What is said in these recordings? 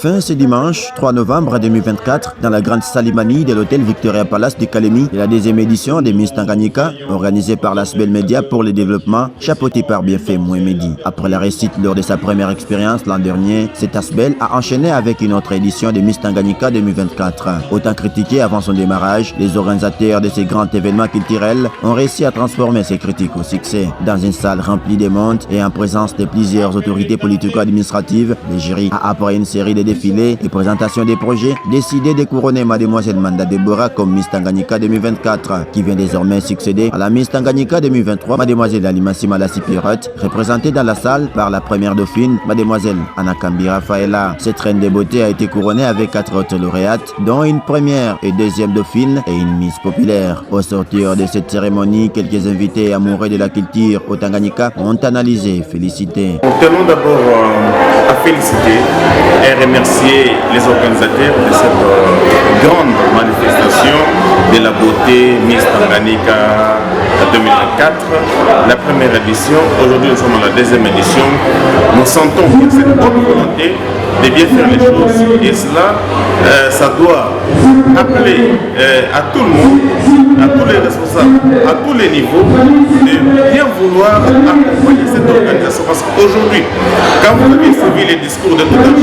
fin ce dimanche 3 novembre 2024 dans la grande Salimani de l'hôtel Victoria Palace de Kalemi de la deuxième édition de Miss Tanganyika organisée par l'Asbel Media pour le développement, chapeautée par Bienfait Mouemedi. Après la réussite lors de sa première expérience l'an dernier, cet Asbel a enchaîné avec une autre édition de Miss Tanganyika 2024. Autant critiqué avant son démarrage, les organisateurs de ces grands événements culturels ont réussi à transformer ces critiques au succès. Dans une salle remplie de monde et en présence de plusieurs autorités politico-administratives, le jury a, après une série de défilés et présentations des projets, décidé de couronner Mademoiselle Manda Deborah comme Miss Tanganyika 2024, qui vient désormais succéder à la Miss Tanganyika 2023, Mademoiselle Alimassima Lassipirotte, représentée dans la salle par la première dauphine, Mademoiselle Anakambi Rafaela. Cette reine de beauté a été couronnée avec 4 autres lauréates, dont une première et deuxième dauphine et une Miss populaire. Au sortir de cette cérémonie, quelques invités amoureux de la culture au Tanganyika ont analysé et félicité. Nous tenons d'abord à féliciter et remercier les organisateurs de cette grande manifestation de la beauté Miss Tanganyika 2024, la première édition. Aujourd'hui nous sommes à la deuxième édition. Nous sentons qu'il y a cette bonne volonté de bien faire les choses et cela, ça doit appeler à tout le monde, à tous les responsables, à tous les niveaux, de bien vouloir accompagner cette organisation. Parce qu'aujourd'hui, quand vous avez suivi les discours de tout un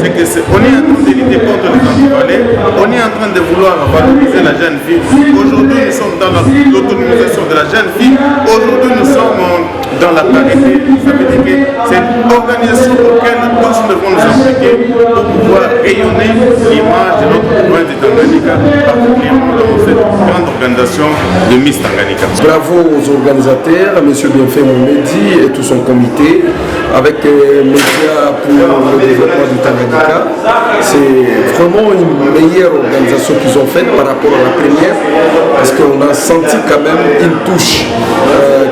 chacun, c'est qu'on est en train de lutter contre les antivalets, on est en train de vouloir valoriser la jeune fille. Aujourd'hui, nous sommes dans l'autonomisation de la jeune fille. Aujourd'hui, nous sommes dans la parité. Ça veut dire que c'est une organisation auquel tous nous devons nous impliquer pour pouvoir rayonner l'image de notre province de Tanganyika, particulièrement dans cette grande organisation de Miss Tanganyika. Bravo aux organisateurs, M. Bienfait Mouemedi et tout son comité, avec Médias pour le développement du Tanganyika. C'est vraiment une meilleure organisation qu'ils ont faite par rapport à la première, parce qu'on a senti quand même une touche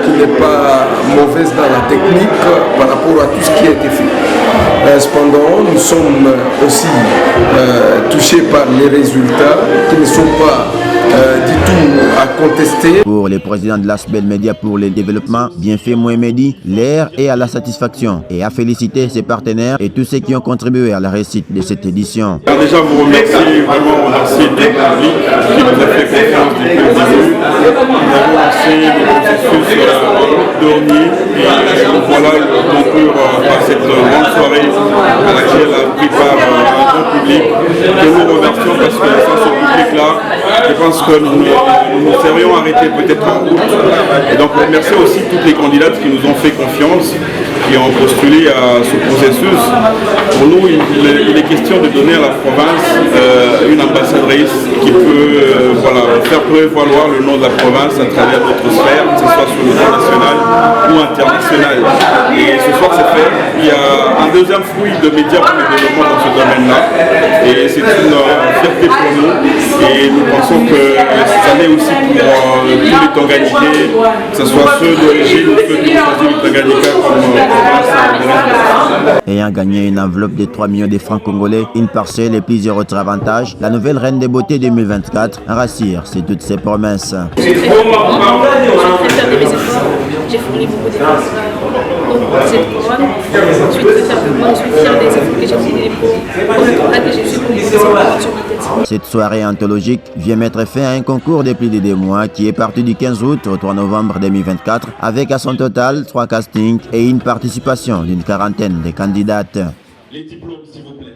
qui n'est pas mauvaise dans la technique par rapport à tout ce qui a été fait. Cependant, nous sommes aussi touchés par les résultats qui ne sont pas du tout à contester. Pour le président de l'Asbel Media pour le développement, Bienfait Mouemedi, l'air est à la satisfaction et a félicité ses partenaires et tous ceux qui ont contribué à la réussite de cette édition. Alors déjà vous remercier, vraiment remercier le public qui nous a fait confiance depuis le début. Nous avons lancé le processus dernier et nous voilà conclure par cette grande soirée à laquelle a pris part un grand public que nous remercions parce que sans ce public-là, je pense que nous nous serions arrêtés peut-être en route. Et donc remercier aussi toutes les candidates qui nous ont fait confiance, qui ont postulé à ce processus. Pour nous, il est question de donner à la province une ambassadrice qui peut faire prévaloir le nom de la province à travers d'autres sphères, que ce soit sur le plan national ou international. Et ce soir c'est fait. Il y a un deuxième fruit de médias pour le développement dans ce domaine-là. Et c'est une fierté pour nous. Et nous pensons que cette année aussi pour tous les Tanganyikais, que ce soit ceux d'origine ou ceux qui ont choisi le Tanganyika comme province. Ayant gagné une enveloppe de 3 millions de francs congolais, une parcelle et plusieurs autres avantages, la nouvelle reine des beautés 2024 rassure, c'est toutes ses promesses. Je suis très fière de mes efforts, j'ai fourni beaucoup d'efforts pour cette couronne. Je suis très fière de moi, je suis fière des efforts que j'ai fournis pour le contrat que j'ai fait pour cette couronne sur ma tête. Cette soirée anthologique vient mettre fin à un concours de plus de 2 mois qui est parti du 15 août au 3 novembre 2024 avec à son total 3 castings et une participation d'une quarantaine de candidates. Les diplômes, s'il vous plaît.